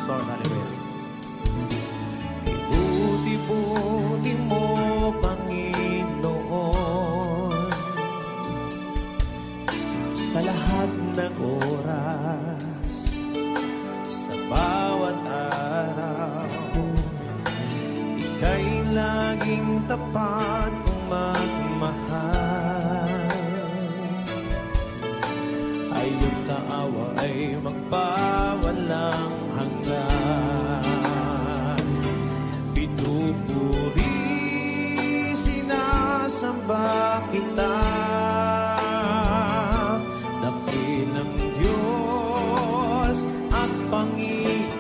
Lord. Hallelujah. Ibuti-buti mo, Panginoon, sa lahat ng oras, sa bawat araw. Ika'y laging tapat kong magmahal. Ay iyong kaawa ay magpawalang hanggan. Pinupuri, sinasamba kita, dakilang Diyos at Panginoon.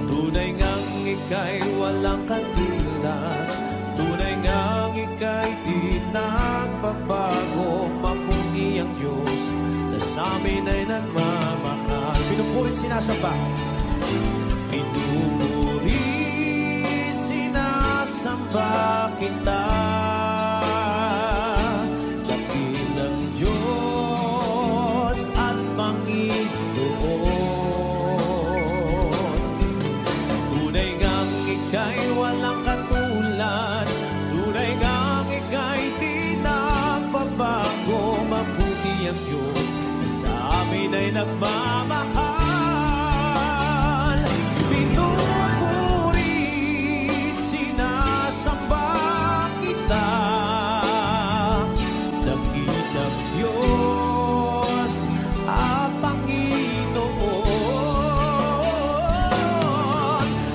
Tunay ngang ika'y walang katulad, tunay ngang ika'y di nagbabago. Mabuti ang Diyos na sa amin ay nagmamahal. Pinupurit, sinasamba. Pinupuri, sinasamba kita, dakilang Diyos at Panginoon. Tunay ngang ika'y walang katulad, tunay ngang ika'y di nagbabago. Mabuti ang Diyos na sa amin ay nagmamahal. Pinupurit, sinasamba kita, dakilang Diyos at Panginoon.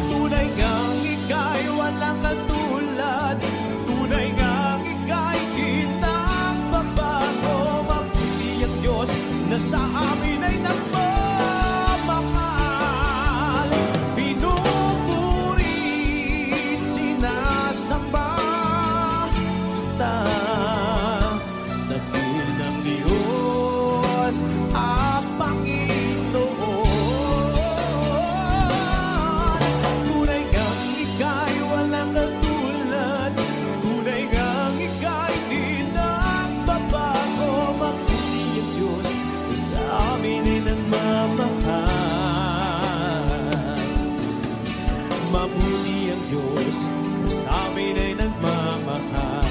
Tunay ngang ika'y walang katulad, tunay ngang ika'y di nagbabago. Mabuti ang Diyos na sa amin ay nagmamahal. Pinupurit, sinasamba kita, dakilang Diyos at Panginoon. Tunay ngang ika'y walang katulad, tunay ngang ika'y di nagbabago. Mabuti ang Diyos na sa amin ay nagmamahal. Mabuti ang Diyos na sa amin ay nagmamahal.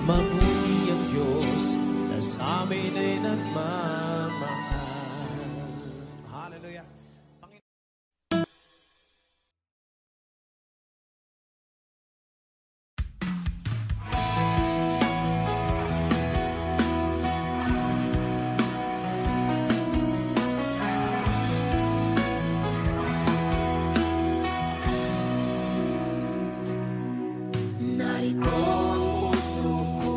Mabuti ang Diyos na sa amin ay nagmamahal. Hallelujah. Narito ang puso ko,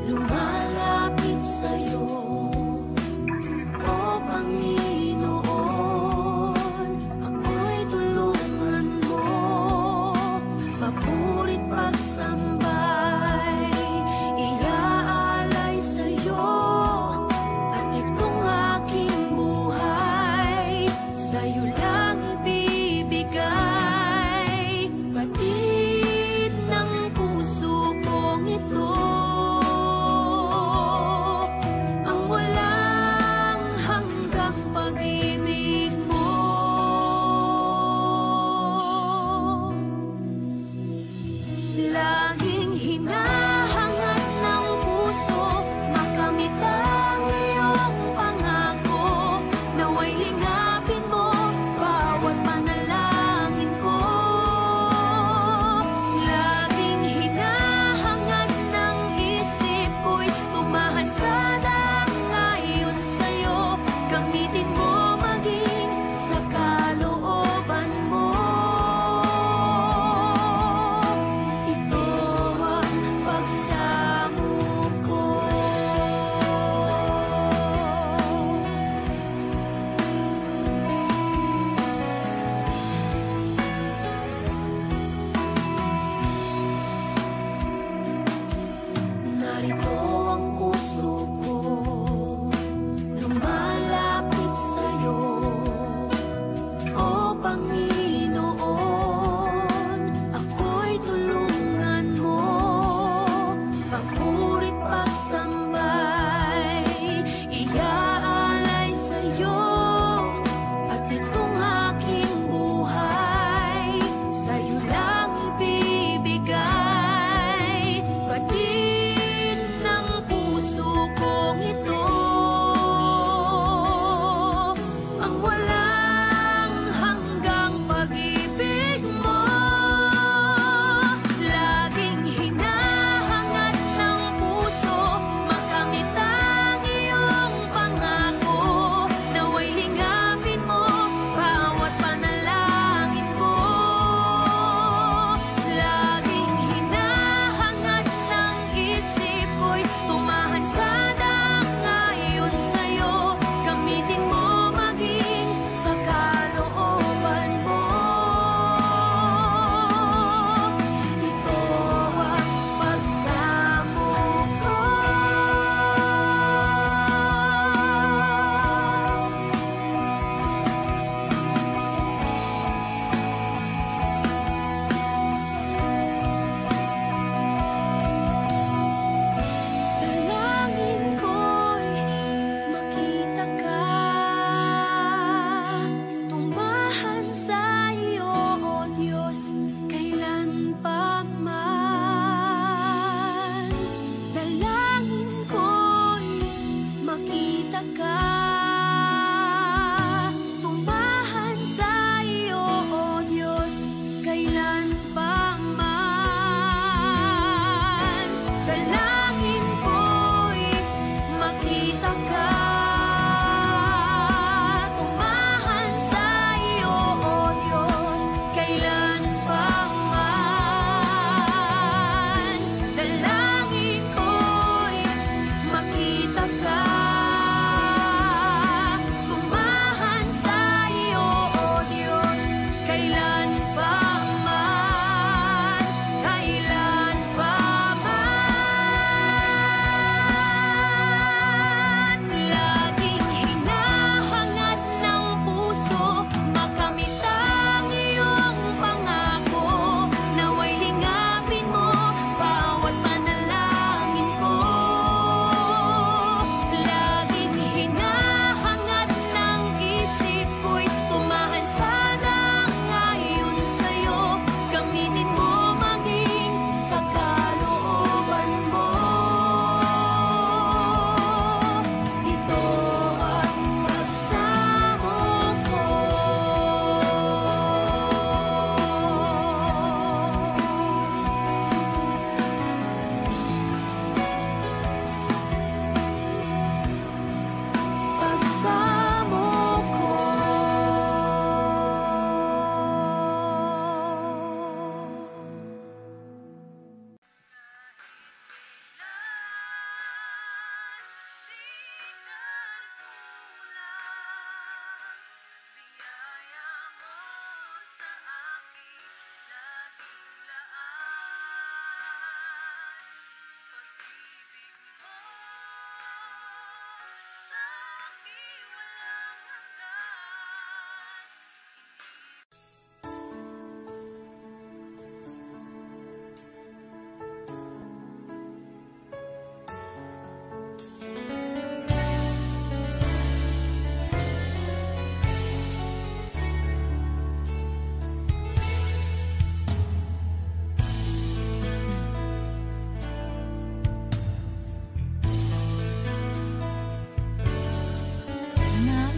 lumalapit sa'yo.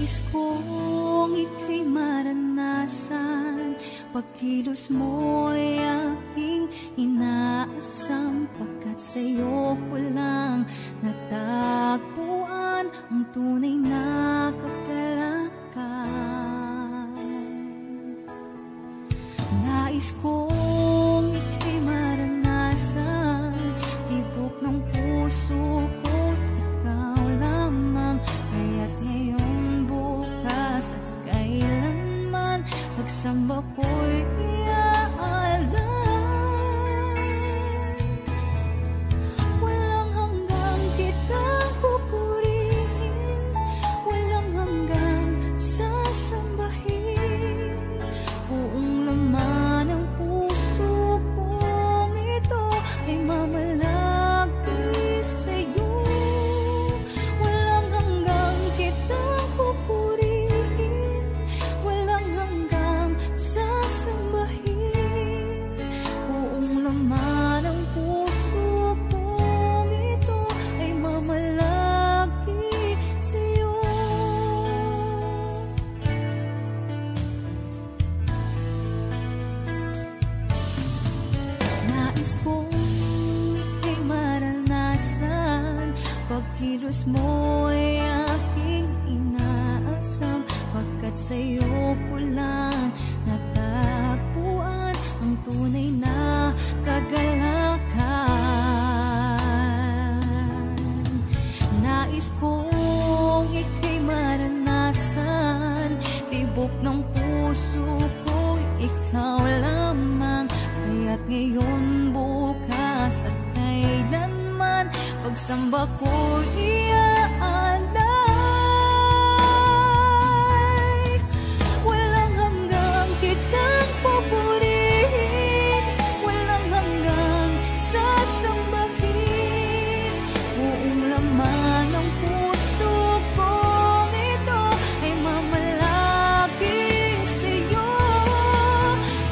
Nais kong ika'y maranasan, pagkilos mo'y aking inaasam, pagkat sa'yo ko lang natagpuan ang tunay na kagalakan. Nais kong ika'y maranasan, tibok ng puso ko, ikaw lamang, kaya't ngayon, bukas at kailanman, pagsamba ko'y iaalay. Walang hanggang kitang pupurihin, walang hanggang sasambahin, buong laman ng puso kong ito ay mamalagi sa'yo. Walang hanggang kitang pupurihin, walang hanggang sasambahin, buong laman ng puso kong ito ay mamalagi sa'yo. Nais kong ika'y maranasan, pagkilos mo'y aking inaasam, pagkat sa'yo ko lang natagpuan ang tunay na kagalakan. Nais kong ika'y maranasan, tibok ng puso ko, ikaw lamang, kaya't ngayon, bukas at kailanman, pagsamba ko iaalay. Walang hanggang kitang pupurihin, walang hanggang sasambahin, buong laman ng puso kong ito ay mamalagi sa'yo.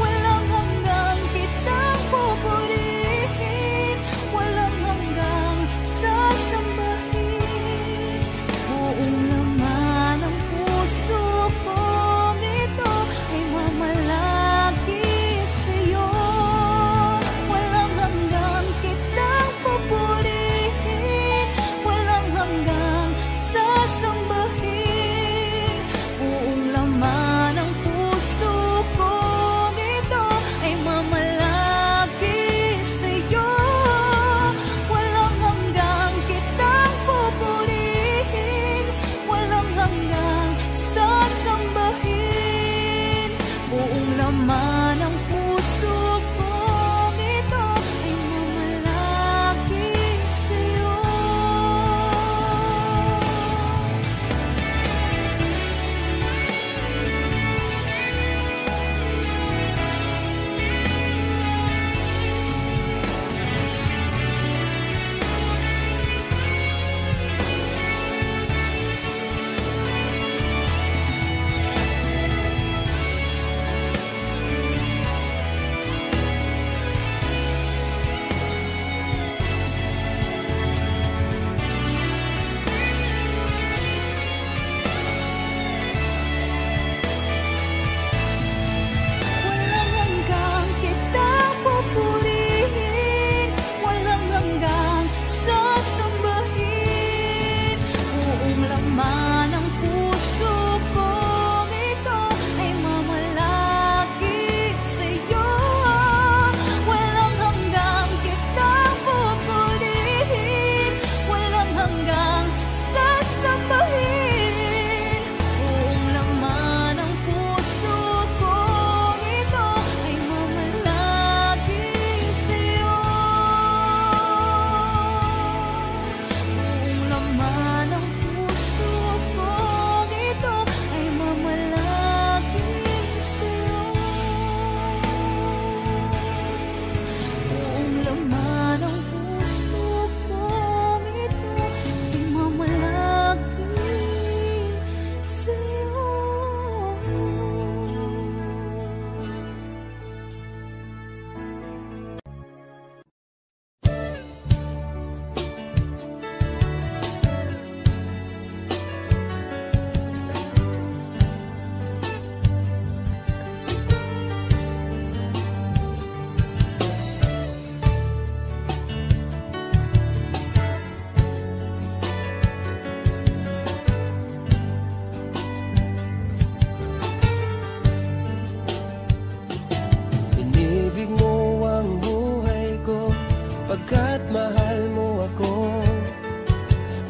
Walang hanggang kitang pupurihin, walang hanggang sasambahin,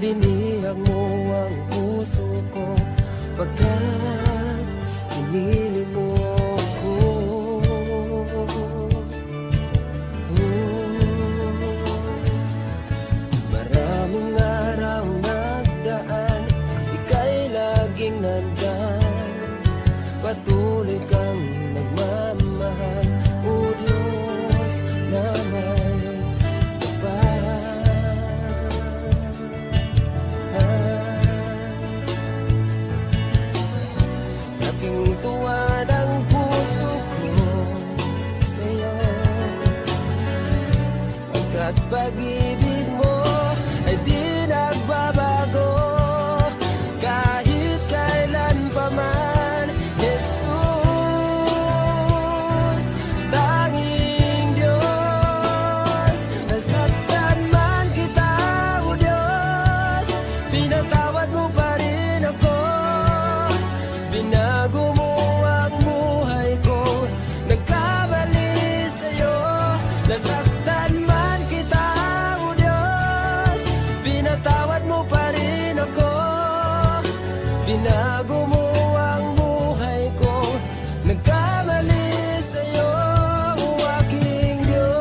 binihag mo ang puso ko pagkat pinili mo ako. Maraming araw nagdaan, ika'y laging nandyan, patuloy kang nagmamahal, o Diyos na may aking tuwa ng puso ko sa'yo, pagkat pag-ibig mo ay di nagbabago kahit kailan pa man. Jesus, tanging Diyos, nasaktan man kita, o Diyos, pinatawad mo pa rin ako. Binago mo ang buhay ko, nagkamali sa'yo, nasaktan man kita, o Diyos, pinatawad mo pa rin ako. Binago mo ang buhay ko, nagkamali sa'yo, o aking Diyos.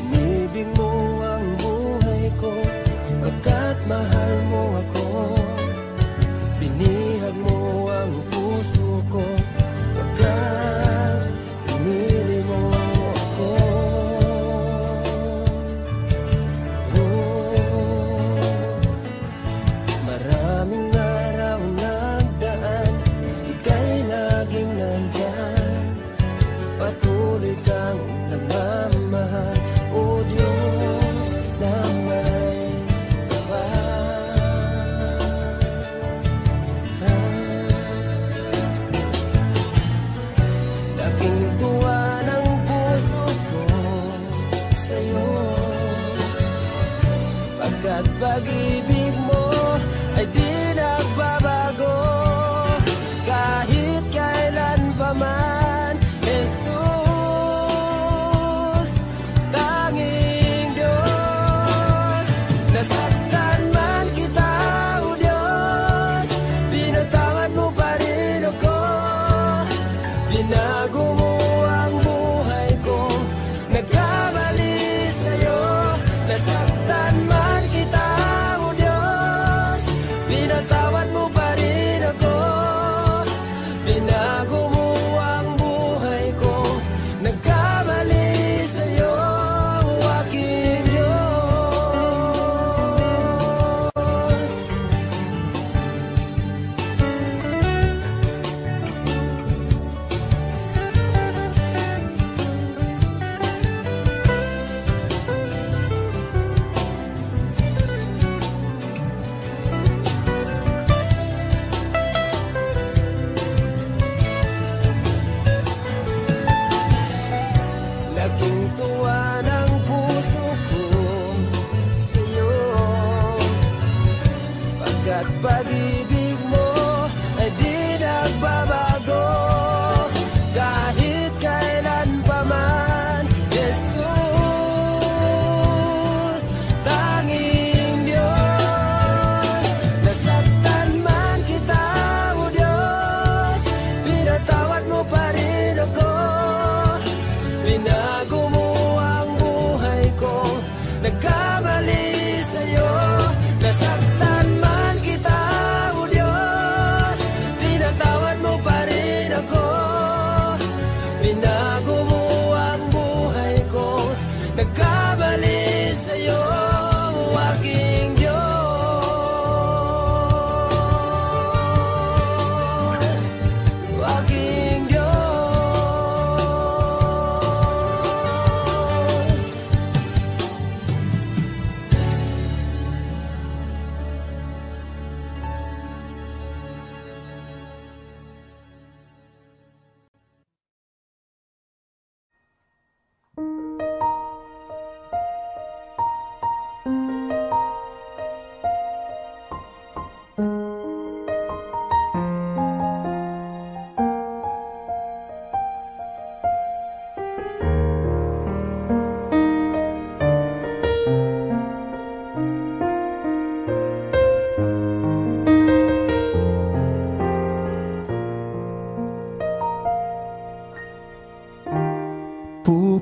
Inibig mo ang buhay ko, pagkat mahal mo ako. Binihag mo ang puso ko, pagkat pinili mo ako. Maraming araw nagdaan, ika'y laging nandyan, patuloy kang nagmamahal, o Diyos na may laking tuwa ng puso ko sa'yo, pagkat pag-ibig mo ay di nagbabago kahit kailan pa man. Jesus, tanging Diyos, nasaktan man kita, o Diyos, pinatawad mo pa rin ako. Binago mo ang buhay ko, nagkamali sa'yo, nasaktan man kita, o Diyos,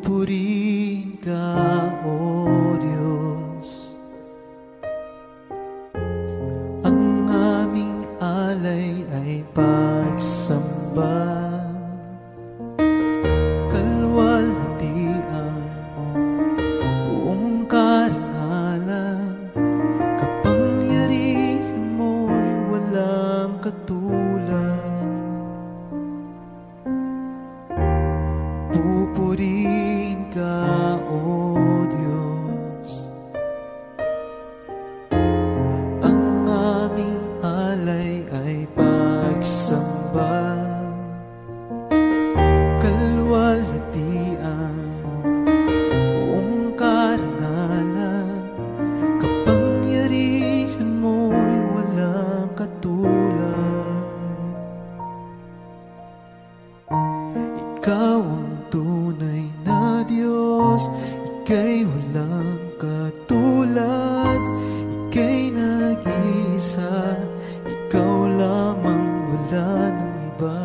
Pupurihin ka, O Diyos. Ang aming alay ay pagsamba, kalwalhatian, buong karangalan, kapangyarihan mo'y walang katulad. Pupurihin ka, O Diyos. Ang aming alay ay pagsamba, kalwalhatian, buong karangalan, kapangyarihan mo'y walang katulad. Ikaw ang tunay na Diyos, ika'y walang katulad, ika'y nag-iisa, ikaw lamang, wala ng iba.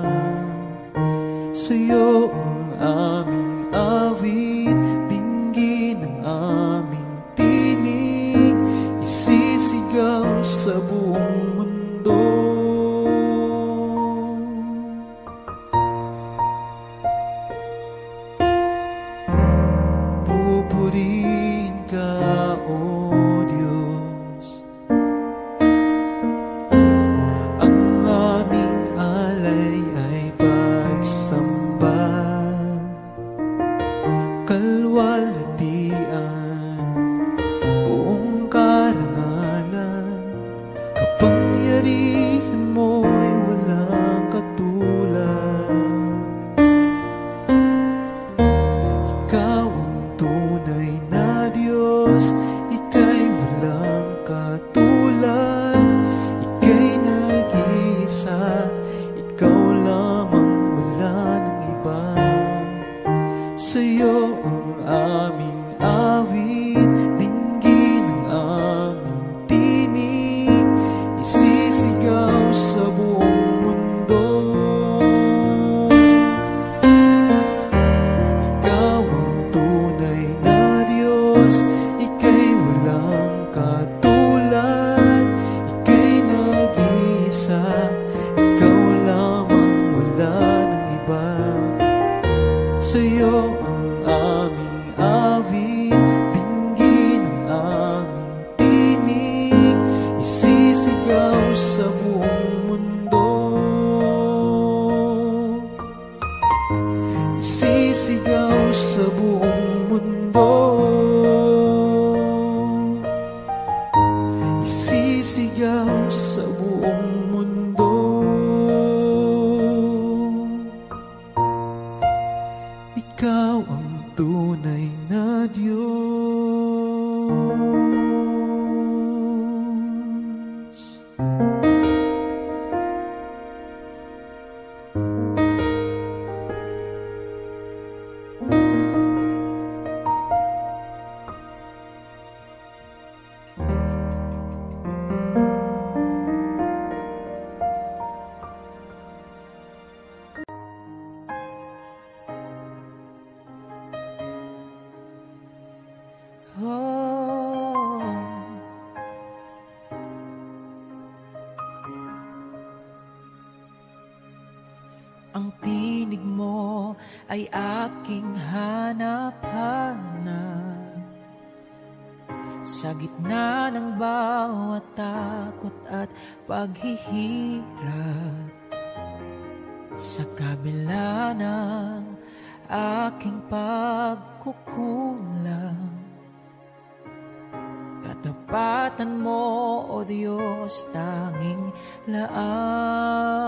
Sa'yo ang aming awit, dinggin ang aming tinig, isisigaw sa buong mundo. Pupurihin ka, O Diyos. Ang aming alay ay pagsamba, kalwalhatian, buong karangalan, kapangyarihan mo'y walang katulad. Ikaw ang tunay na Diyos, ika'y walang katulad, ika'y nag-iisa, ikaw lamang, wala ng iba. Sa'yo ang aming awit, dinggin ang aming tinig, isisigaw sa buong mundo. Ikaw ang tunay na Diyos, ika'y walang katulad, ika'y nag-iisa, ikaw lamang, wala ng iba. Sa'yo ang aming awit, dinggin ang aming tinig, isisigaw sa buong mundo. Isisigaw sa buong mundo. Isisigaw sa buong mundo. Ikaw ang tunay na Diyos. Oh, ang tinig mo ay aking hanap-hanap sa gitna ng bawat takot at paghihirap, sa kabila ng aking pagkukulang. Katapatan mo, O Diyos, tanging laan.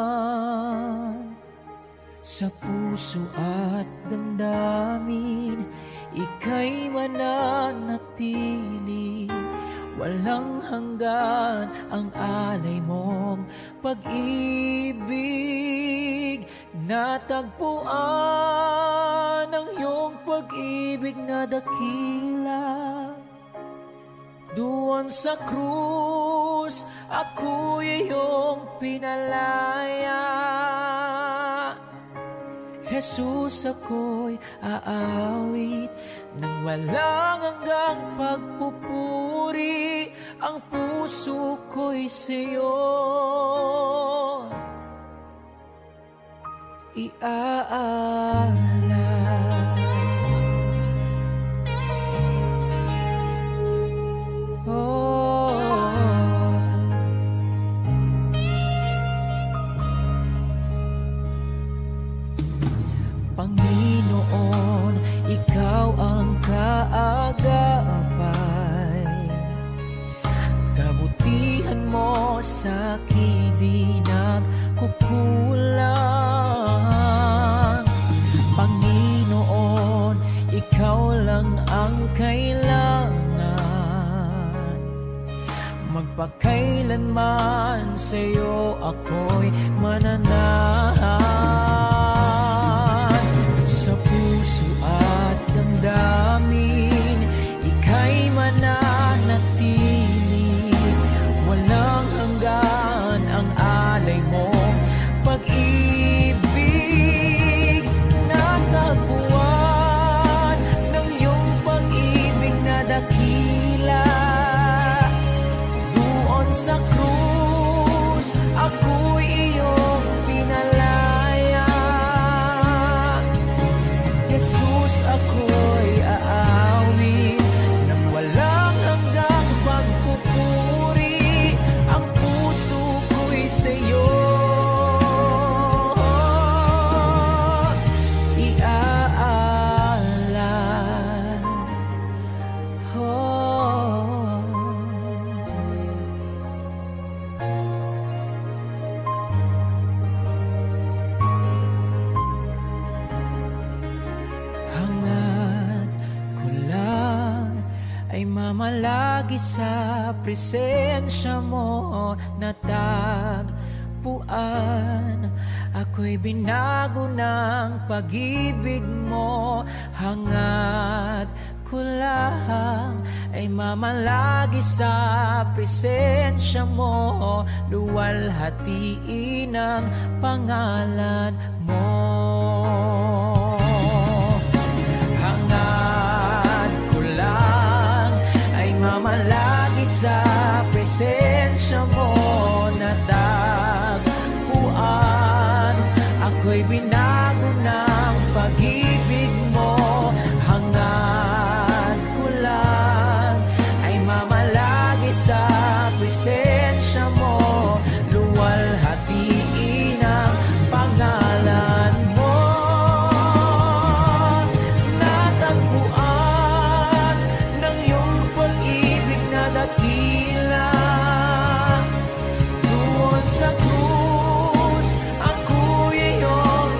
Sa puso at damdamin, ika'y mananatili. Walang hanggan ang alay mong pag-ibig. Natagpuan ang iyong pag-ibig na dakila. Doon sa krus, ako'y iyong pinalaya. Jesus, ako'y aawit nang walang hanggang pagpupuri. Ang puso ko'y sa'yo iaalay. Panginoon, ikaw ang kaagapay. Kabutihan mo sa akin di nagkukulang. Panginoon, ikaw lang ang kailangan. Magpakailanman sa'yo ako'y mananahan. Sa puso at damdamin, ika'y mananatili. Walang hanggan ang alay mong pag-ibig. Natagpuan ng iyong pag-ibig na dakila. Doon sa krus, ako'y iyong pinalaya. Jesus, ako'y aawit nang walang hanggang pagpupuri. Ang puso ko'y sa'yo iaalay. Hangad ko lang ay mamalagi sa presensya mo natagpuan. Ako'y binago ng pag-ibig mo. Hangad ko lang ay mamalagi sa presensya mo. Luwalhatiin ang pangalan mo. Hangad ko lang ay mamalagi sa presensya mo natagpuan. Ako'y binago ng pag-ibig mo. Hangad ko lang ay mamalagi sa presensya mo. Luwalhatiin ang pangalan mo. Natagpuan ng iyong pag-ibig na dakila. Doon sa krus, ako'y iyong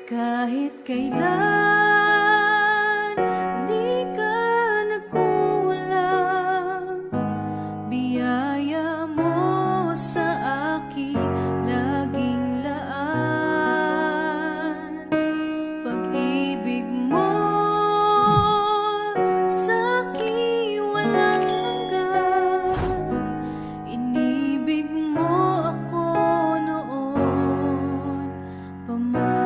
Kahit kailan di ka nagkulang, biyaya mo sa akin laging laan. Pag-ibig mo sa akin walang hanggan, inibig mo ako noon pa man.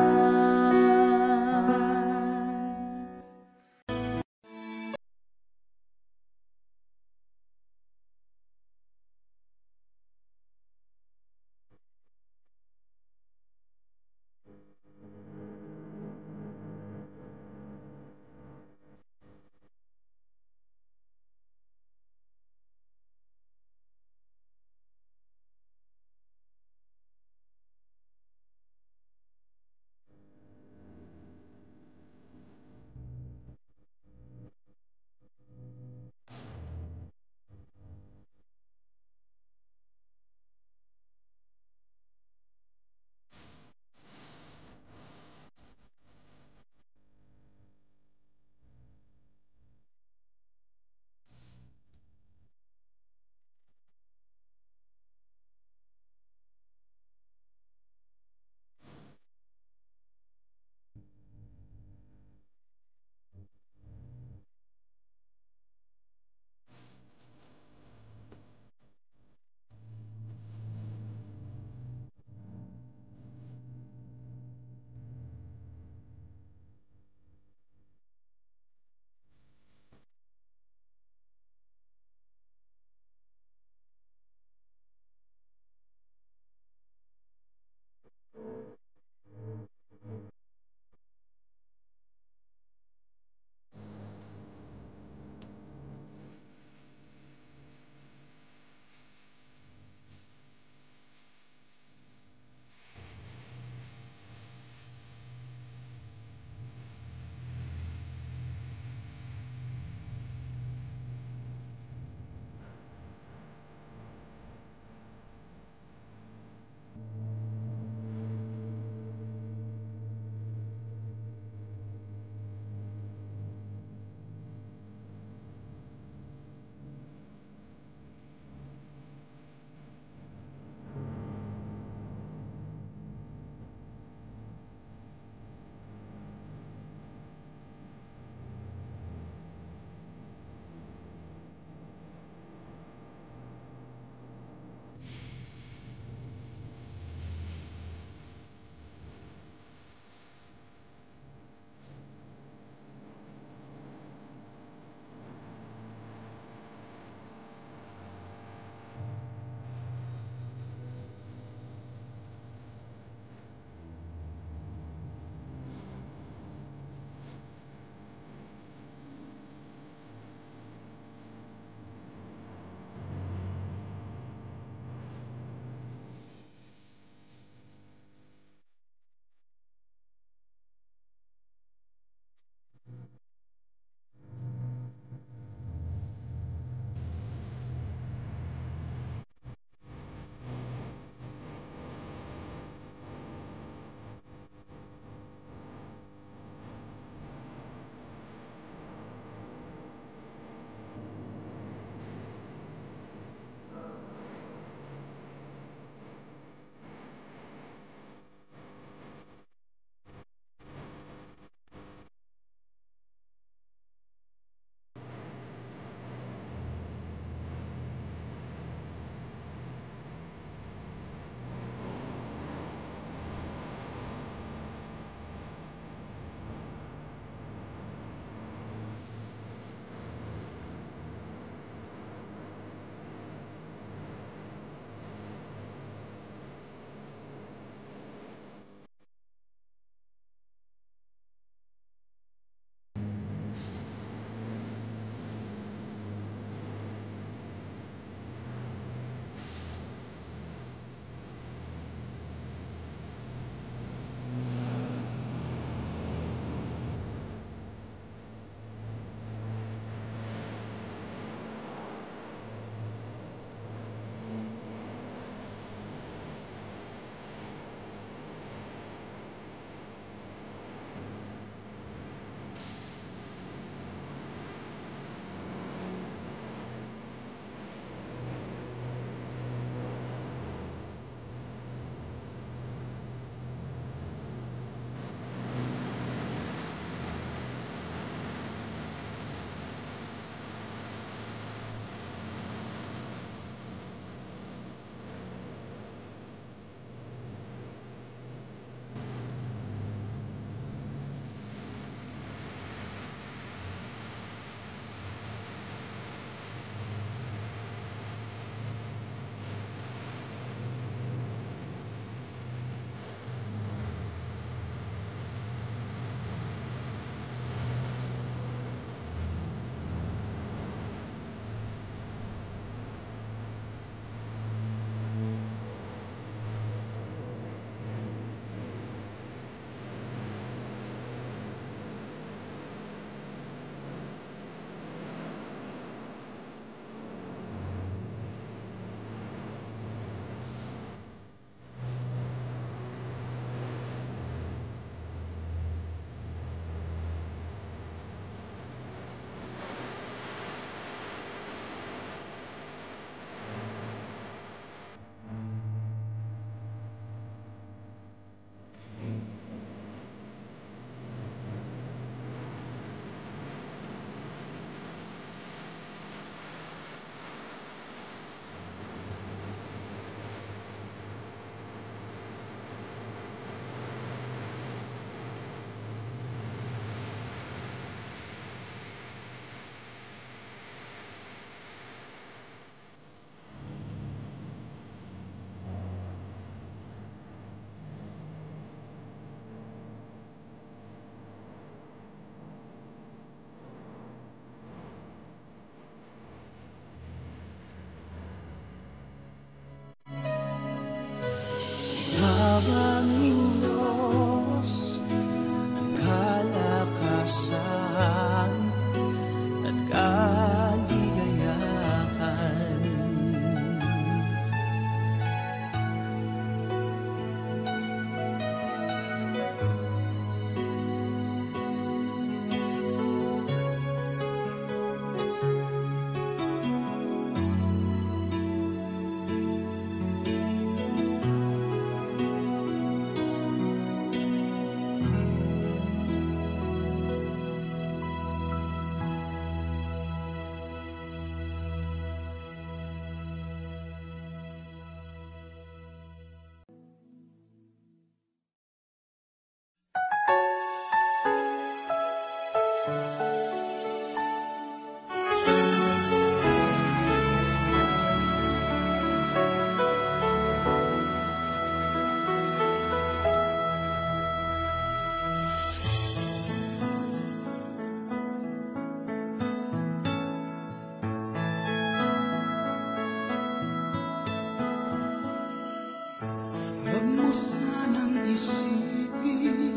Huwag mo sanang isipin,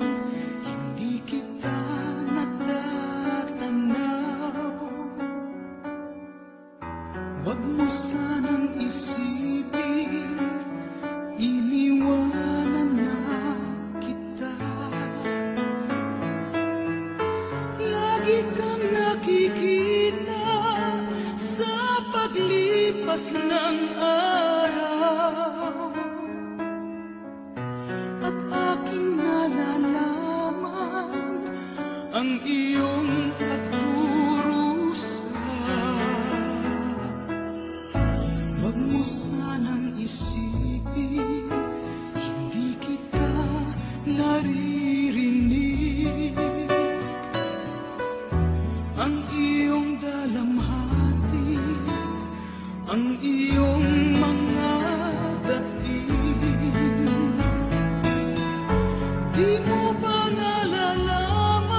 hindi kita natatanaw. Huwag mo sanang isipin, iniwanan na kita. Lagi kang nakikita sa paglipas ng araw, at aking nalalaman ang iyong pagdurusa. Huwag mo sanang isipin, hindi kita naririnig. Ang iyong dalamhati, ang iyong mga dating, di mo ba nalalaman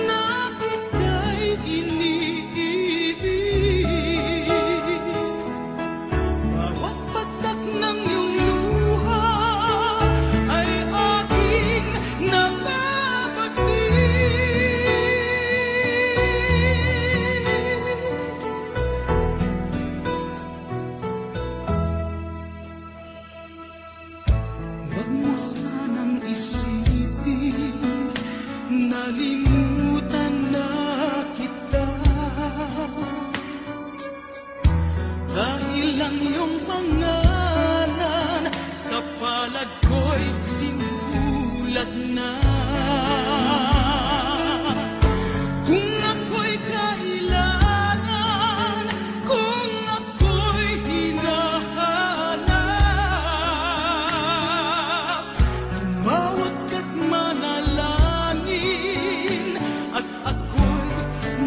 na kita'y iniibig? Bawat patak ng iyong luha ay aking nababating. Huwag mo sanang isipin, nalimutan na kita. Dahil ang iyong pangalan sa palad ko'y sinulat na. Kung ako'y kailangan, kung ako'y hinahanap, tumawag ka't manalangin, at ako'y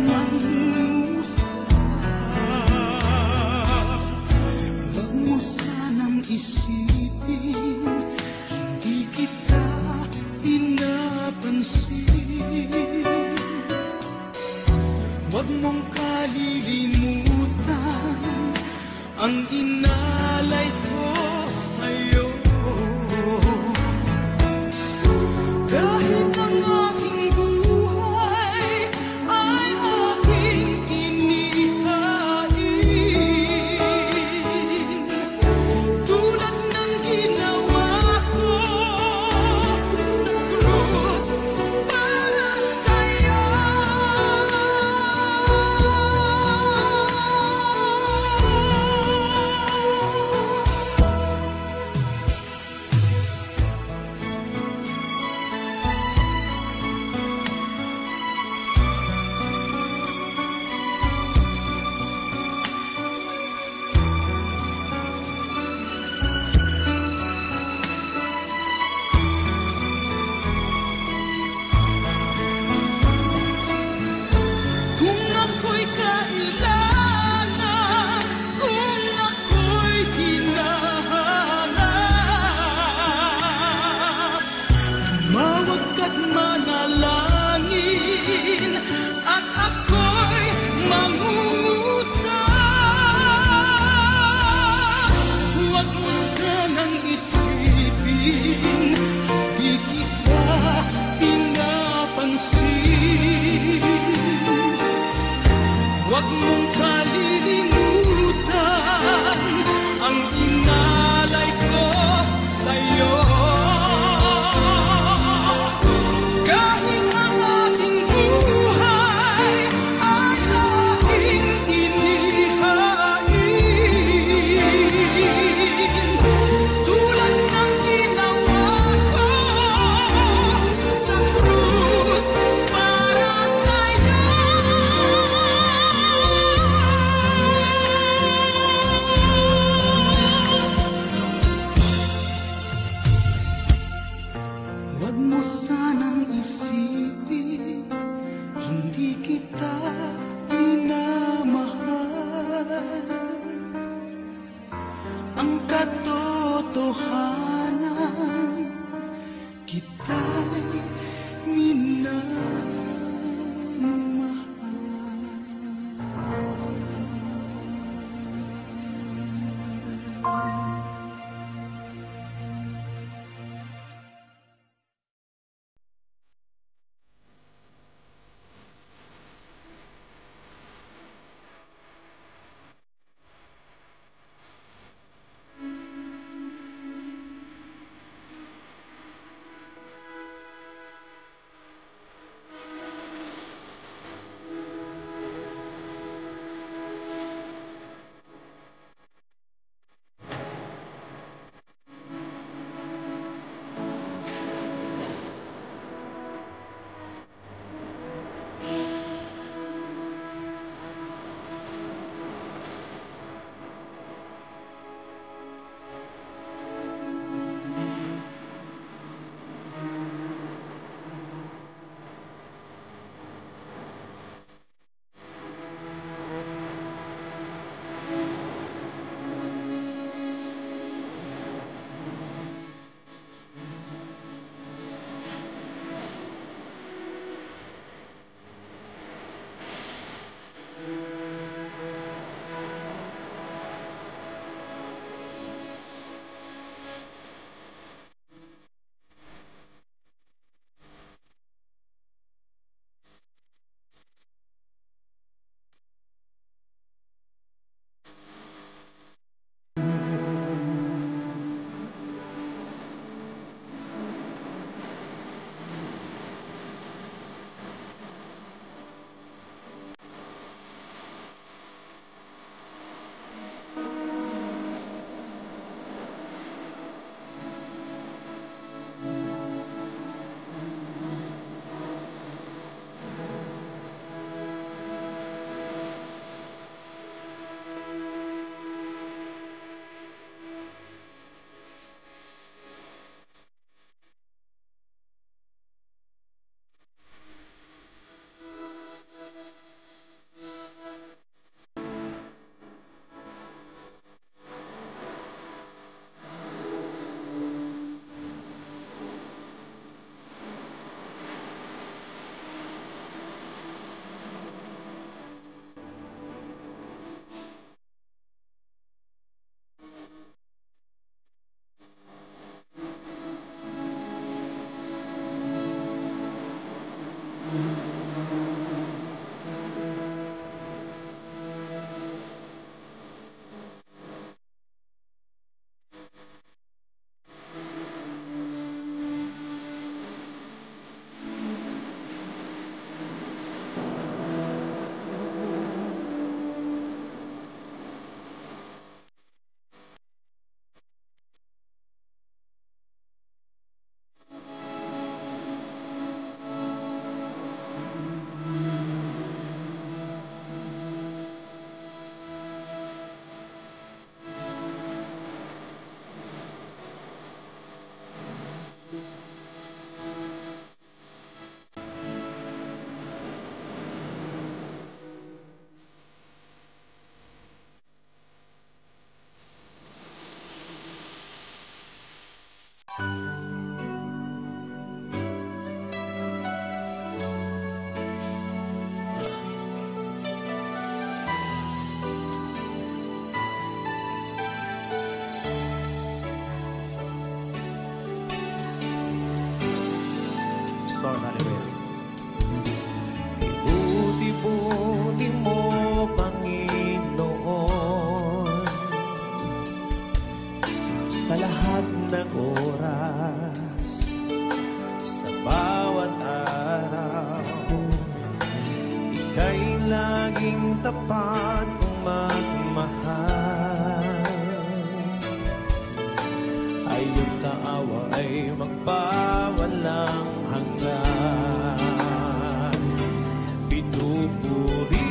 mangungusap. Huwag mo sanang isipin, hindi kita pinapansin. Huwag mong kalilimutan ang inalay ko sa'yo. Kahit ang aking buhay ay aking inihain, tulad ng ginawa ko sa krus para sa'yo. Lord, hallelujah. Buti-buti mo, Panginoon, sa lahat ng oras, sa bawat araw, ika'y laging tapat kong magmahal. Ay iyong kaawa ay magpawalang hanggan. Pinupuri,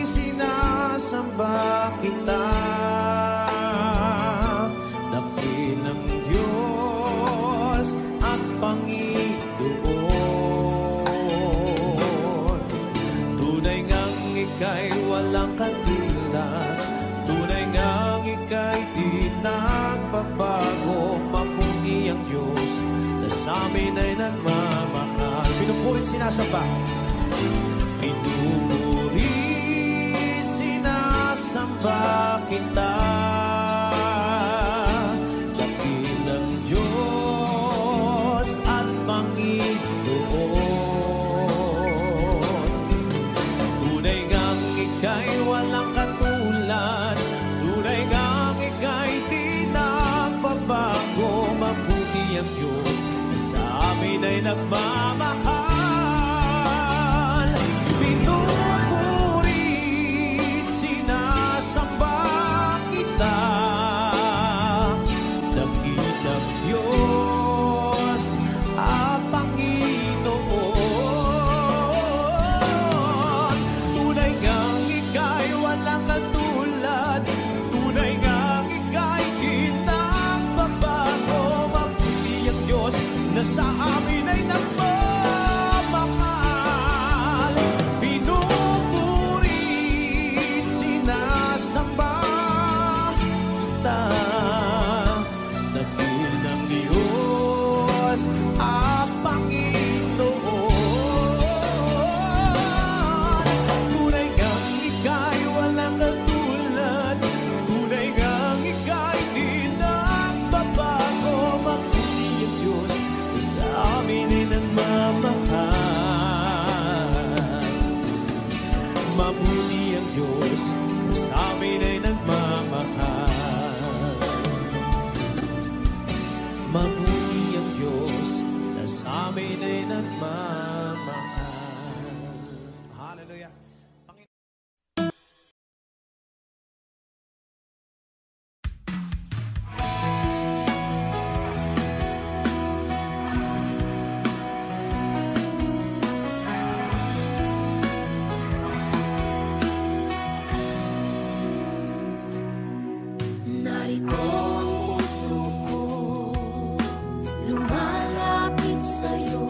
sinasamba kita, dakilang Diyos at Panginoon. Tunay ngang ika'y walang katulad, tunay ngang ika'y di nagbabago. Mabuti ang Diyos na sa amin ay nagmamahal. Pinupurit, sinasamba. Pinupuri, sinasamba kita, dakilang Diyos at Panginoon. Tunay ngang ika'y walang katulad, tunay ngang ika'y di nagbabago. Mabuti ang Diyos na sa amin ay nagmamahal. Pinupuri, sinasamba kita, dakilang Diyos at Panginoon. Tunay ngang ika'y walang katulad, tunay ngang ika'y di nagbabago. Mabuti ang Diyos na sa amin ay nagmamahal. Pinupuri, sinasamba kita, dakilang Diyos at Panginoon. Tunay ngang ika'y walang katulad, tunay ngang ika'y di nagbabago. Mabuti ang Diyos na sa amin ay nagmamahal. Mabuti ang Diyos na sa amin ay nagmamahal. Mabuti ang Diyos na sa amin ay nagmamahal. Hallelujah. Narito ang puso ko, lumalapit sa'yo.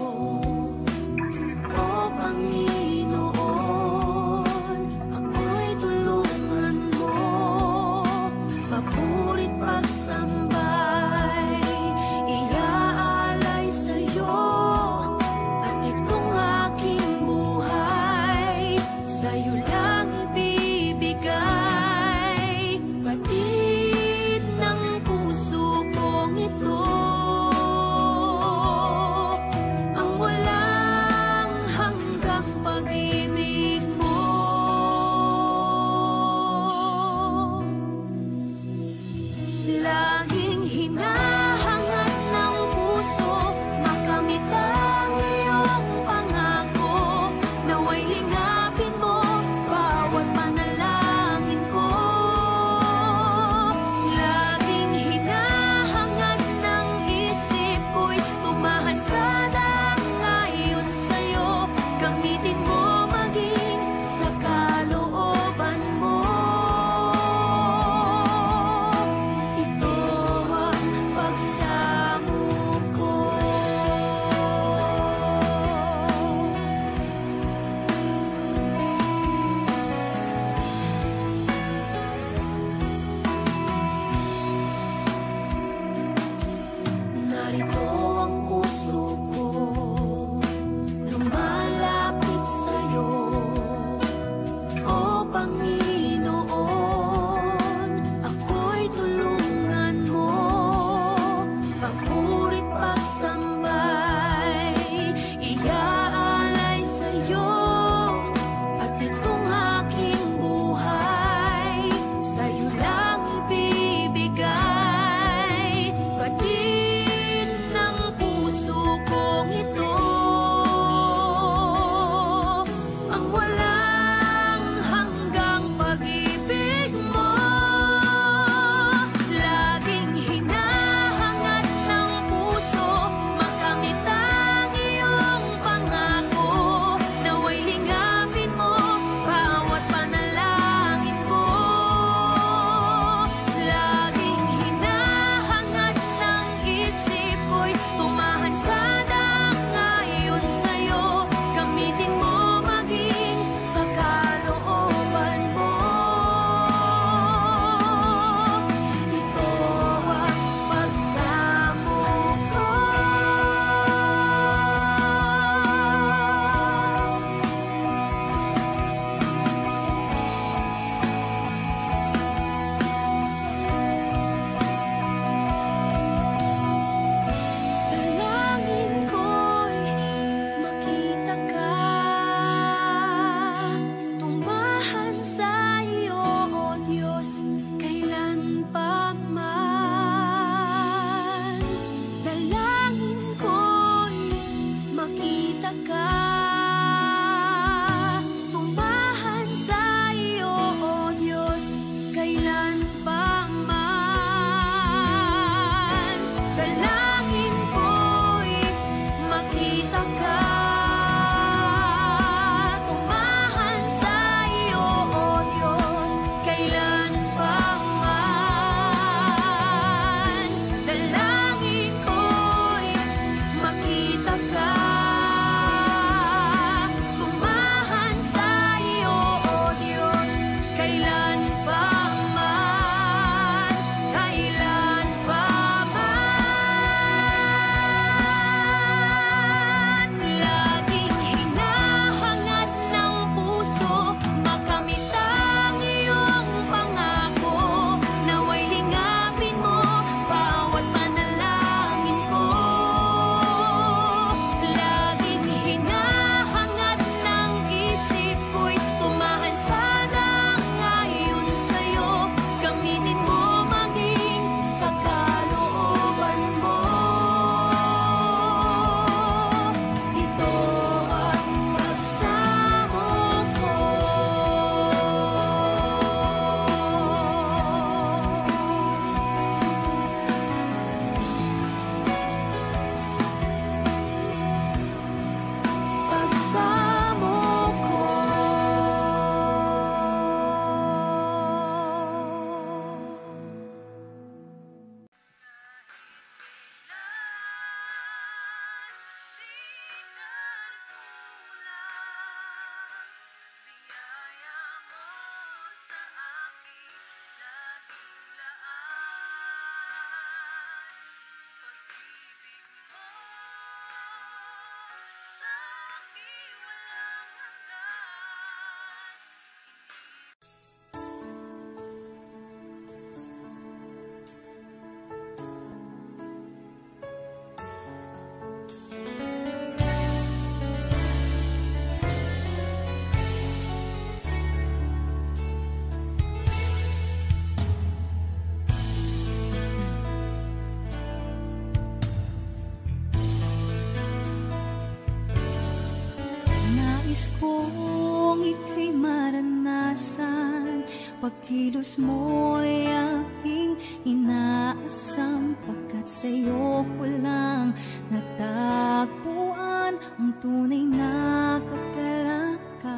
Nais kong ika'y maranasan, pagkilos mo'y aking inaasam, pagkat sa'yo ko lang natagpuan ang tunay na kagalakan.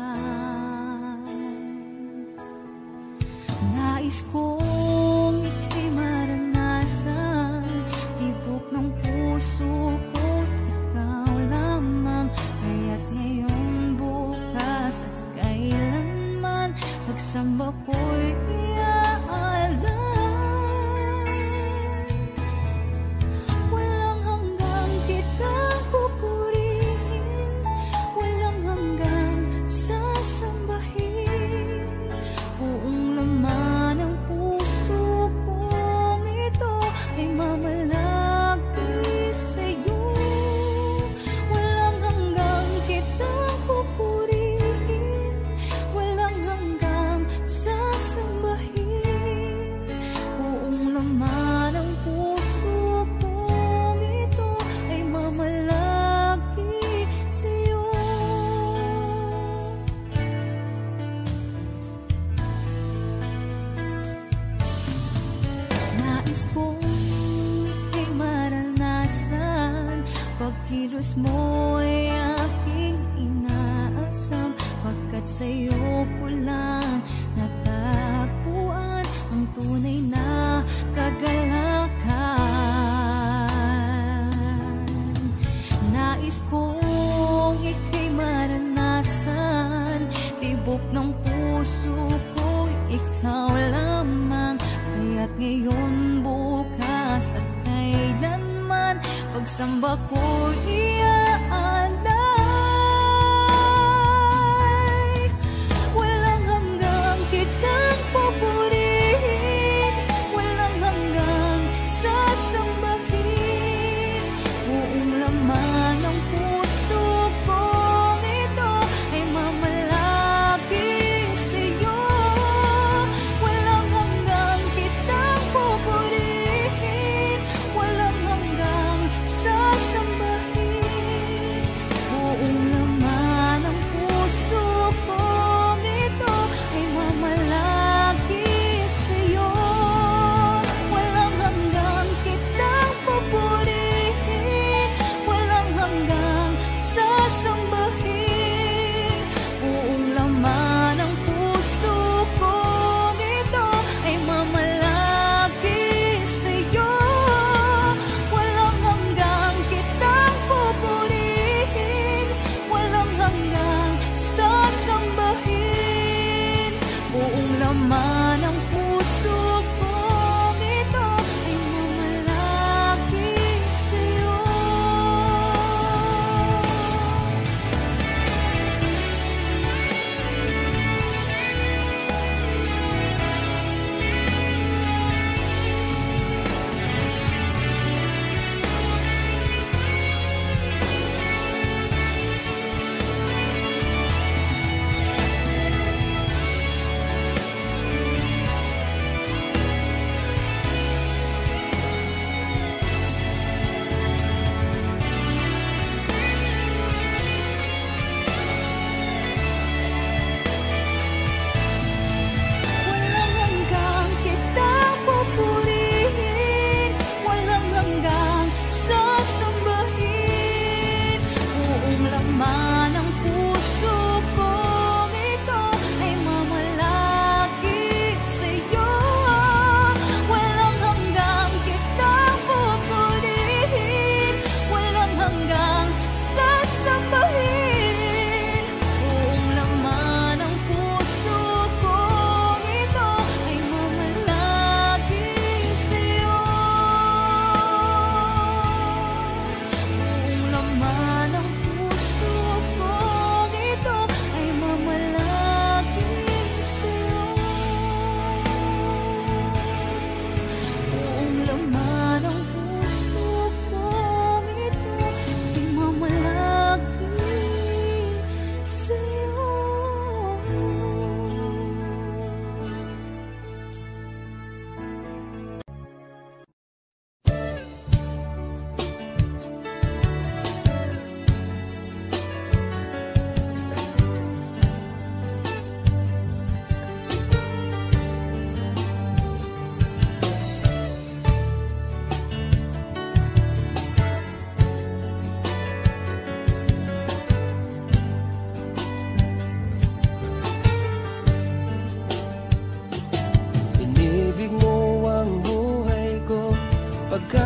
Nais kong ika'y maranasan, tibok ng puso ko, ikaw lamang, kaya't ngayon, bukas at kailanman, pagsamba ko'y iaalay. Walang hanggang kitang pupurihin, walang hanggang sasambahin, buong laman ng puso kong ito ay mamalagi sa'yo. Walang hanggang kitang pupurihin, walang hanggang sasambahin, buong laman ng puso kong ito ay mamalagi sa'yo. Nais kong ika'y maranasan, pagkilos mo'y aking inaasam, pagkat sa'yo ko lang natagpuan ang tunay na kagalakan. Nais kong ika'y maranasan, tibok ng puso ko, ikaw lamang, kaya't ngayon, bukas at kailanman, pagsamba ko iaalay. Walang hanggang kitang pupurihin, walang hanggang sasambahin, buong laman ng puso kong ito ay mamalagi sa'yo. Walang hanggang kitang pupurihin, walang hanggang sasambahin,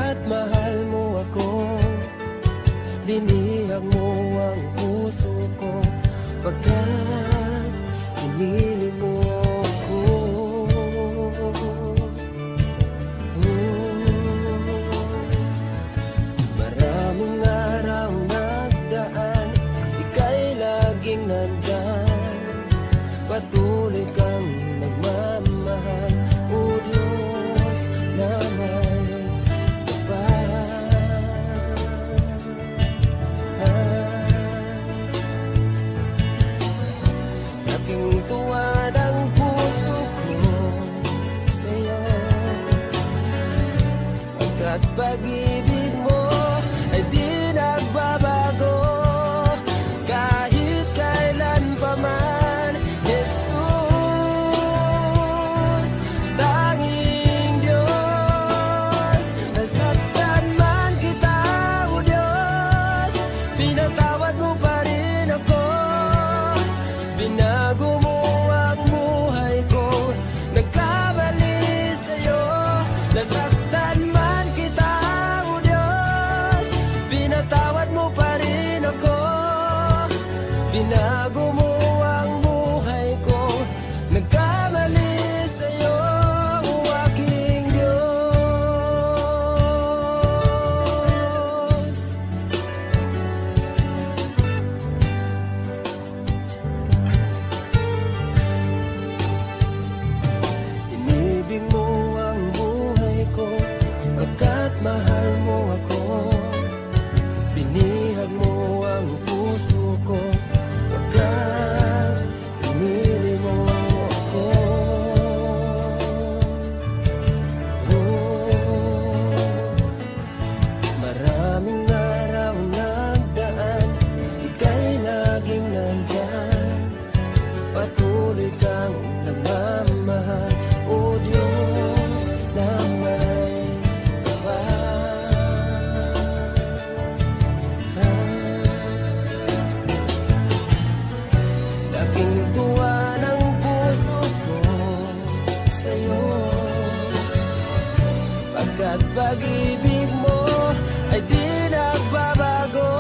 Pagkat mahal mo ako, binihag mo ang puso ko. Pagkat pinili mo ako, maraming araw nagdaan, ika'y laging nandyan. Patuloy kang nagmamahal, o Diyos na may kapal. Laking tuwa ng puso ko sa'yo, pagkat pag-ibig mo ay di nagbabago kahit kailan pa man. Jesus, tanging Diyos, nasaktan man kita, o Diyos, pinatawad mo pa rin ako. Binago mo ang buhay ko, nagkamali sa'yo. Nasaktan man kita, o Diyos, pinatawad mo pa rin ako. Binago mo ang buhay ko, nagkamali sa'yo, o aking Diyos. Inibig mo ang buhay ko, pagkat mahal mo ako. Binihag mo ang puso ko, pagkat pinili mo ako. Maraming araw nagdaan, ika'y laging nandyan. Patuloy kang nagmamahal, o Diyos na may kapal. Laking tuwa ng puso ko sa'yo, pagkat pag-ibig mo ay di nagbabago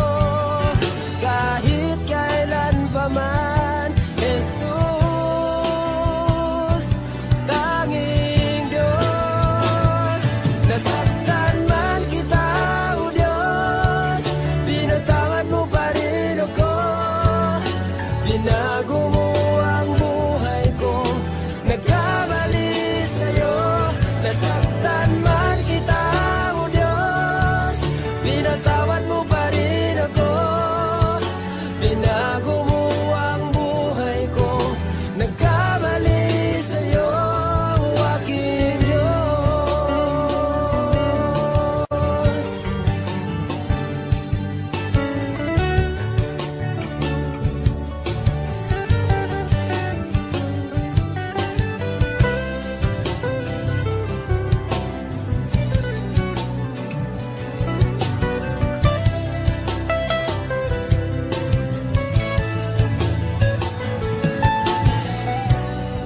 kahit kailan pa man. Jesus, tanging Diyos, nasaktan man kita, o Diyos, pinatawad mo pa rin ako. Binago mo ang buhay ko, nagkamali sa'yo. Nasaktan man kita, o Diyos, pinatawad mo pa rin ako. Binago mo ang buhay ko, nagkamali sa'yo, o aking Diyos.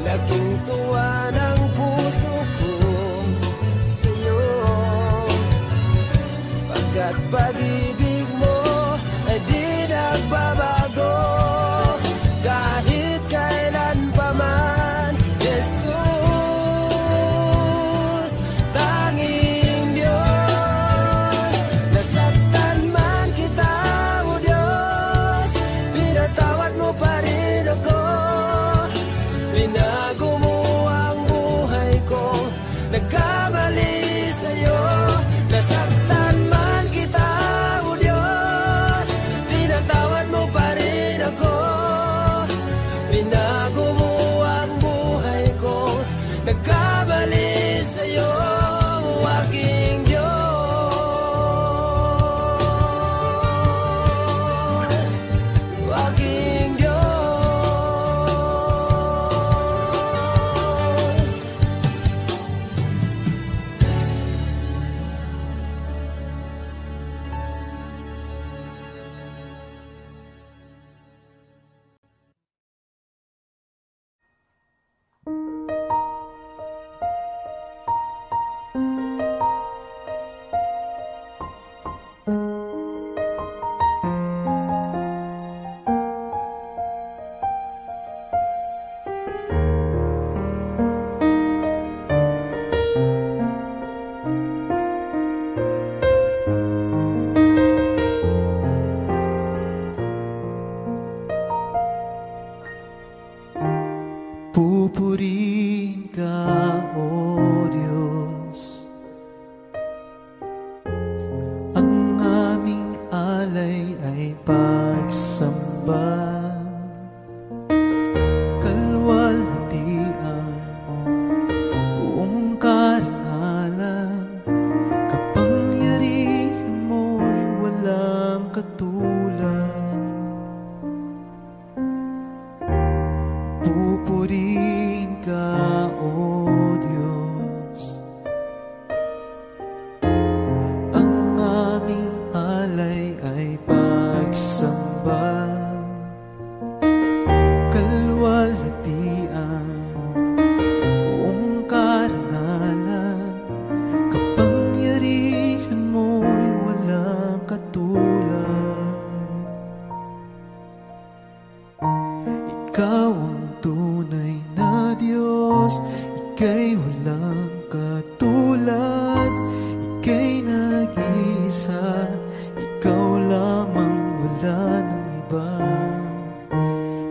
Laking tuwa ng puso ko sa'yo, pagkat pag-ibig mo ay di nagbabago kahit kailan pa man. Jesus, tanging Diyos, nasaktan man kita, o Diyos, pinatawad mo pa rin ako. Binago mo ang buhay ko, nagkamali sa'yo. Nasaktan man kita, o Diyos, ay pagsamba, kalwalhatian, buong karangalan, kapangyarihan mo'y walang katulad. Pupurihin ka, O Diyos, ang aming alay ay pagsamba, kalwalhatian, buong karangalan, kapangyarihan mo'y walang katulad. Ikaw ang tunay na Diyos, ika'y walang katulad, ika'y nag-iisa, ikaw lamang, wala ng iba.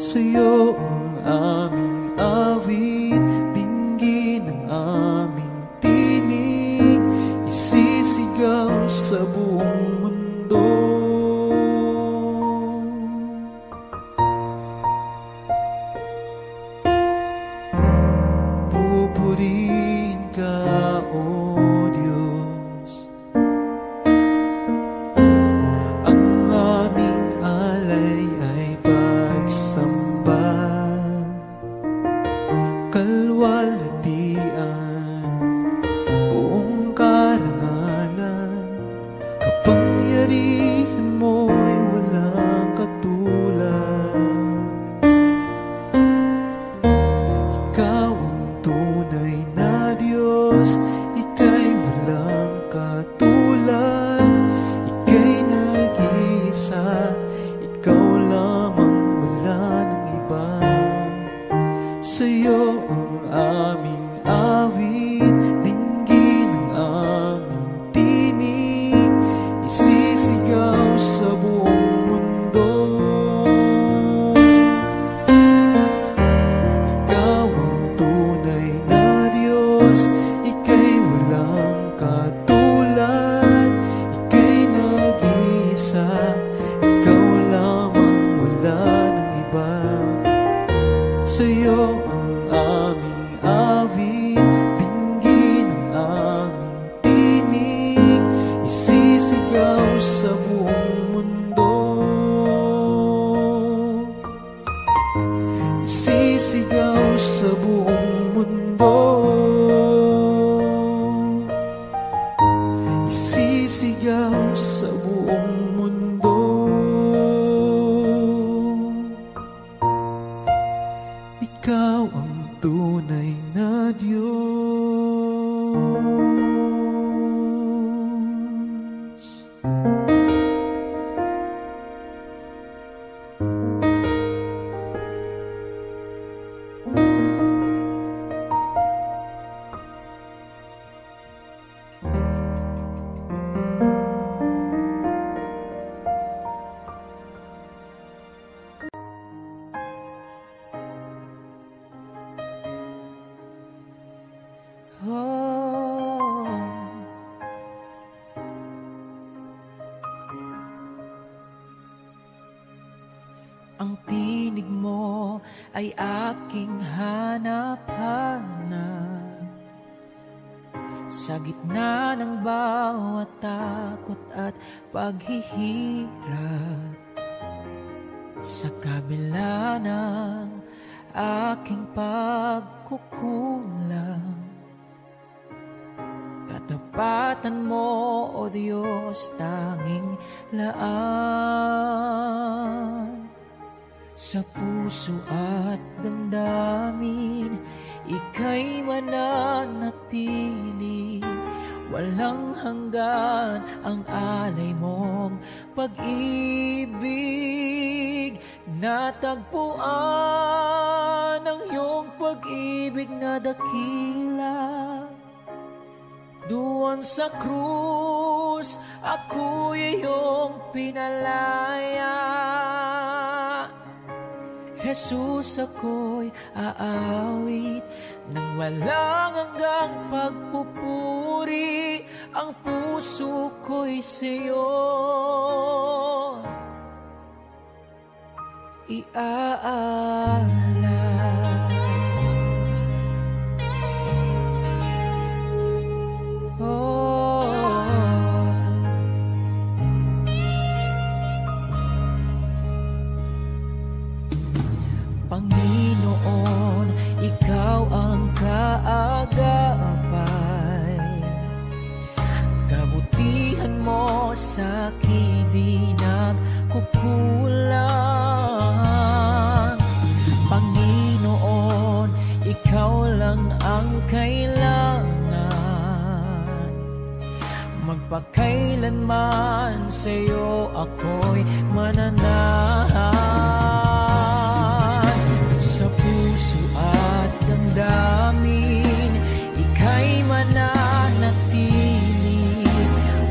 Sa'yo ang aming awit, dinggin ang aming tinig, isisigaw sa buong mundo. Pupurihin ka, O Diyos, ang aming alay ay pagsamba, kalwalhatian, buong karangalan, kapangyarihan mo'y walang katulad. Ikaw ang tunay na Diyos, ika'y walang katulad, ika'y nag-iisa, ikaw lamang, wala ng iba. Sa'yo ang aming awit, dinggin ang aming tinig, isisigaw sa buong mundo. Ikaw ang tunay na Diyos, ika'y walang katulad, ika'y nag-iisa, ikaw lamang, wala ng iba. Sa'yo ang aming awit, dinggin ang aming tinig, isisigaw sa buong mundo. Isisigaw sa buong mundo, isisigaw sa buong mundo. Ikaw ang tunay na Diyos. Oh, ang tinig mo ay aking hanap-hanap, sa gitna ng bawat takot at paghihirap, sa kabila ng aking pagkukulang. Katapatan mo, O Diyos, tanging laan. Sa puso at damdamin, ika'y mananatili. Walang hanggan ang alay mong pag-ibig. Natagpuan ang iyong pag-ibig na dakila. Doon sa krus, ako'y iyong pinalaya. Jesus, ako'y aawit nang walang hanggang pagpupuri. Ang puso ko'y sa'yo. iaalay. Panginoon, ikaw ang kaagapay. Kabutihan mo sa akin di nagkukulang. Panginoon, ikaw lang ang kailangan. Magpakailanman sa'yo ako'y mananahan. Sa puso at damdamin, ika'y mananatili.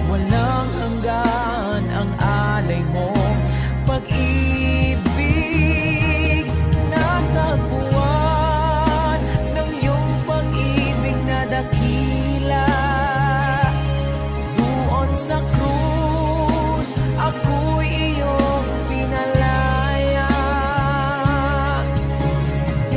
Walang hanggan ang alay mong pag-ibig. Natagpuan ng iyong pag-ibig na dakila. Doon sa krus, ako'y iyong pinalaya.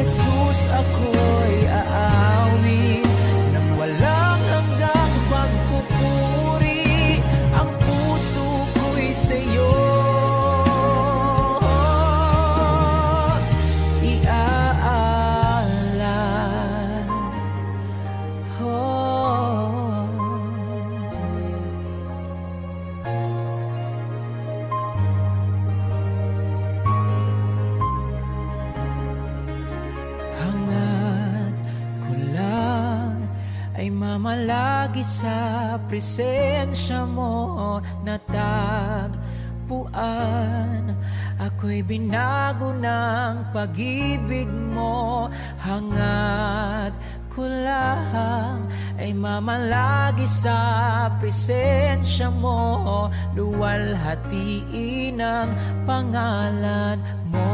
Jesus, ako'y aawit ng walang hanggang pagpupuri. Ang puso ko'y sa'yo iaalay. Hangad ko lang ay mamalagi sa presensya mo. Natagpuan, ako'y binago ng pag-ibig mo. Hangad ko lang ay mamalagi sa presensya mo. Luwalhatiin ang pangalan mo.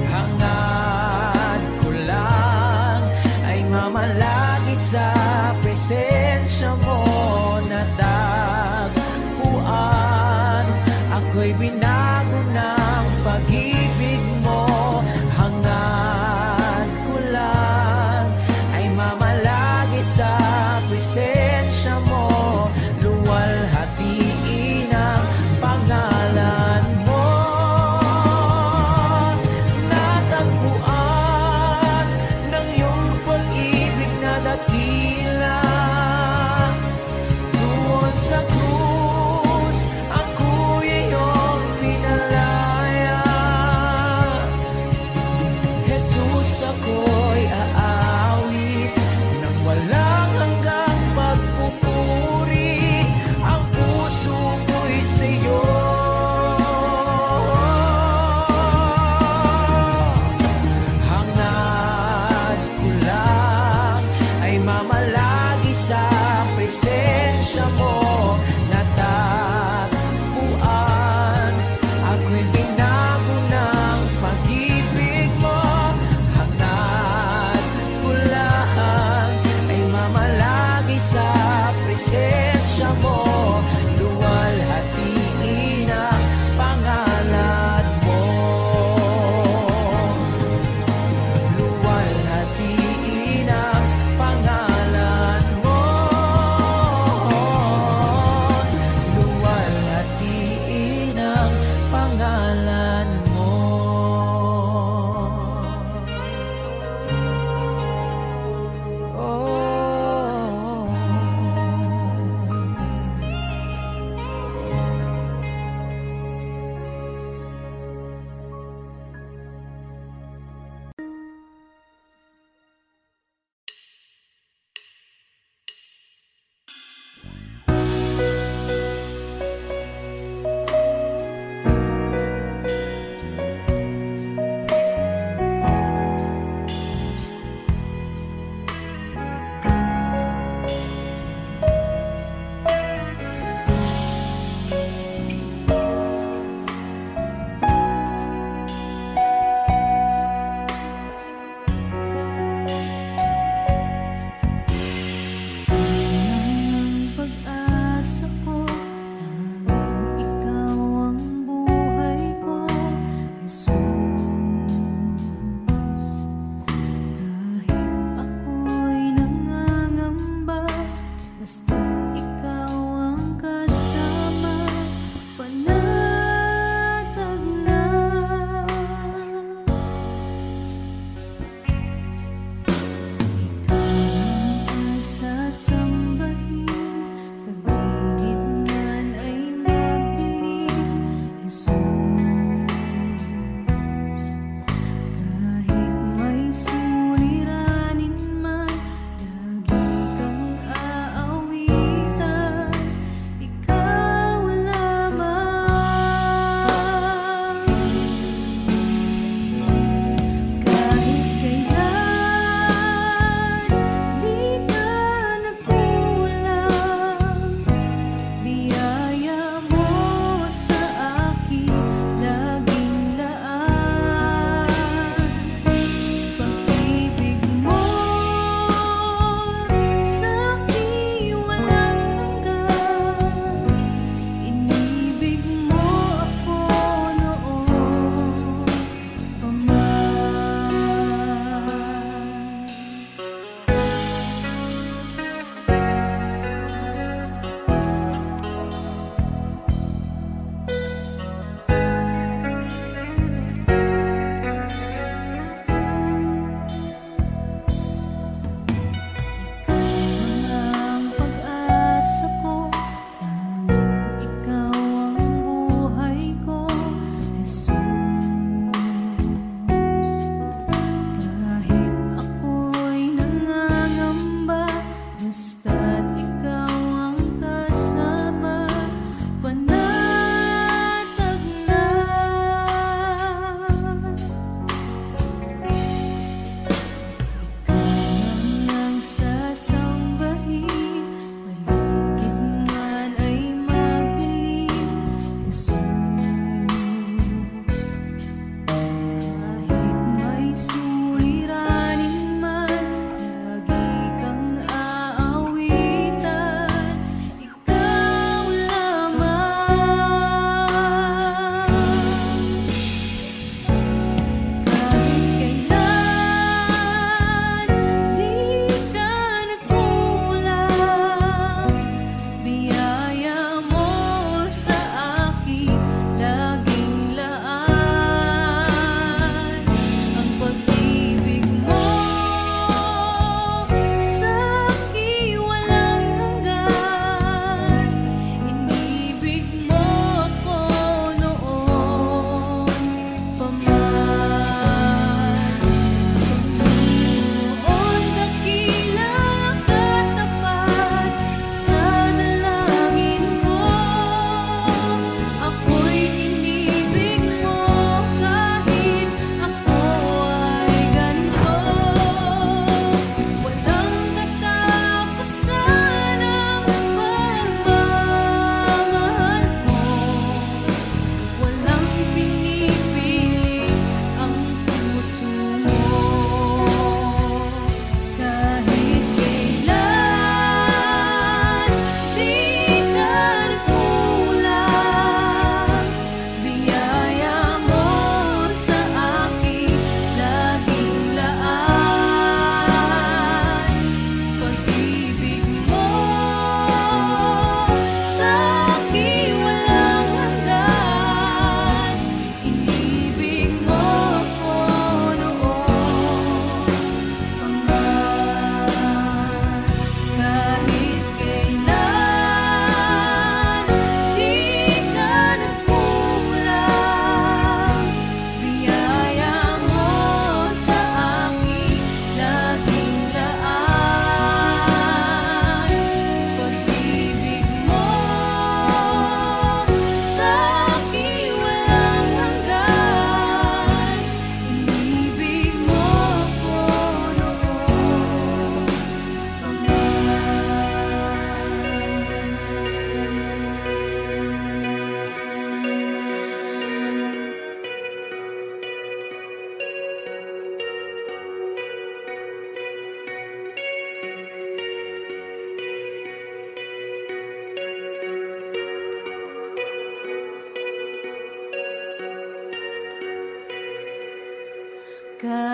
Hangad ko lang ay mamalagi sa presensya mo. Natagpuan, ako'y binago ng pag-ibig mo. Hangad ko lang ay mamalagi sa presensya mo. Luwalhatiin ang pangalan mo. Natagpuan ng iyong pag-ibig na dakila. Doon sa krus, ako'y iyong pinalaya. Jesus, ako'y aawit ng walang hanggang pagpupuri. Ang puso ko'y sa'yo hangad ko lang ay mamalagi sa presensya mo. Natagpuan, ako'y binago ng pag-ibig mo. Hangad ko lang ay mamalagi sa presensya mo. Luwalhatiin ang pangalan mo. Luwalhatiin ang pangalan mo.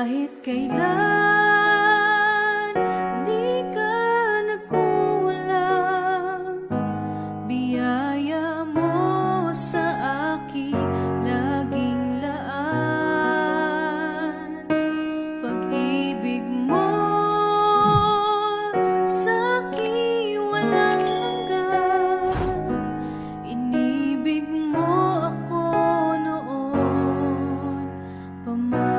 Kahit kailan di ka nagkulang, biyaya mo sa akin laging laan. Pag-ibig mo sa akin walang hanggan, inibig mo ako noon pa man.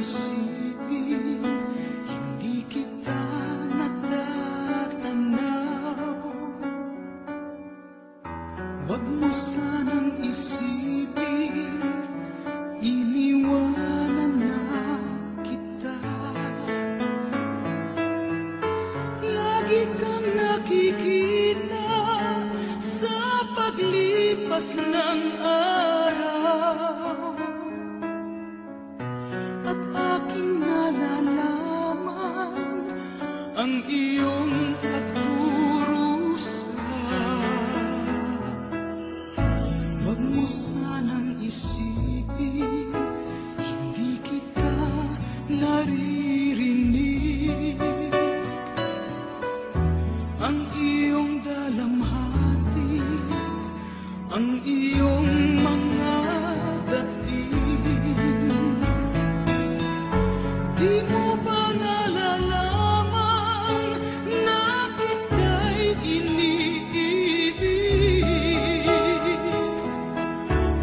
isipin, hindi kita natatanaw. Huwag mo sanang isipin, iniwanan na kita. Lagi kang nakikita sa paglipas ng araw, at aking nalalaman ang iyong pagdurusa. Huwag mo sanang isipin, hindi kita naririnig. Ang iyong dalamhati, ang iyong mga dating, di mo ba nalalaman na kita'y iniibig?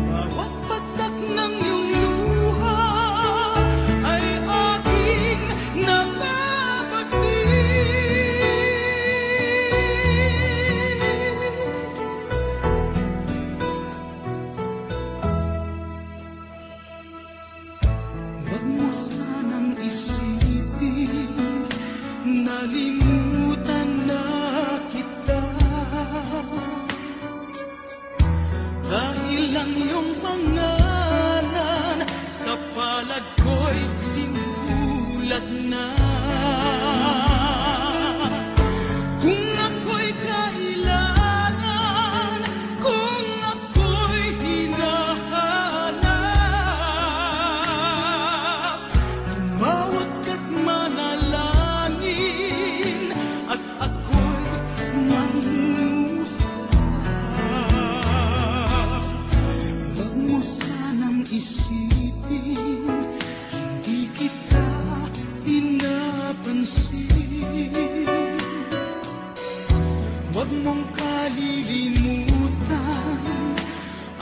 Bawat patak ng iyong luha ay aking nababating. Huwag mo sanang isipin, nalimutan na kita. Dahil ang iyong pangalan sa palad ko'y sinulat na. Kung ako'y kailangan, kung ako'y hinahanap, tumawag ka't manalangin, at ako'y mangungusap. Huwag mo sanang isipin, hindi kita pinapansin. Huwag mong kalilimutan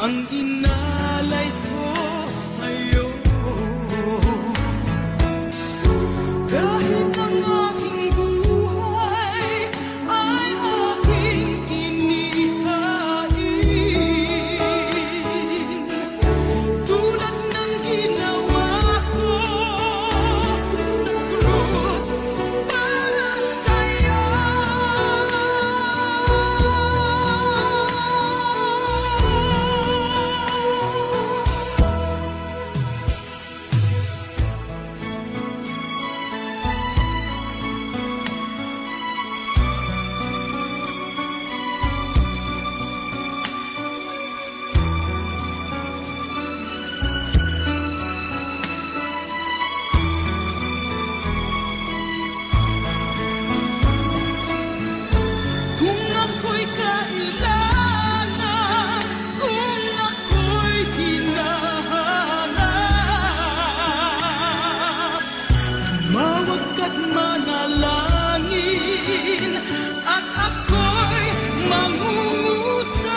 ang inalay ko sa'yo. Kahit ang aking buhay ay aking inihain, tulad ng ginawa ko sa krus para sa'yo. Kung ako'y kailangan, kung ako'y hinahanap, tumawag ka't manalangin, at ako'y mangungusap.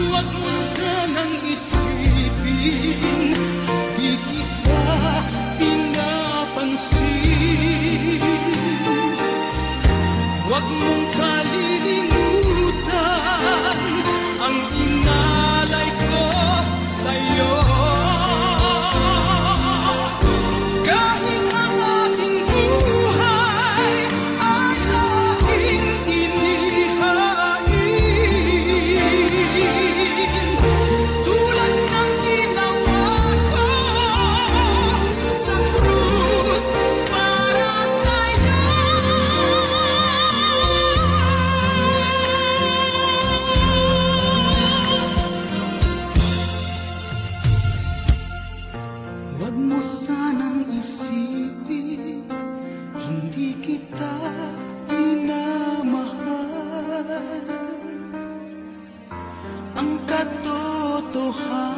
Huwag mo sanang isipin, di kita pinapansin. Huwag mong kalilimutan ang inalay ko sa'yo. Kahit ang aking buhay ay aking inihain, tulad ng ginawa ko sa krus para sa'yo. Huwag mo sanang isipin, hindi kita minamahal. Ang katotohanan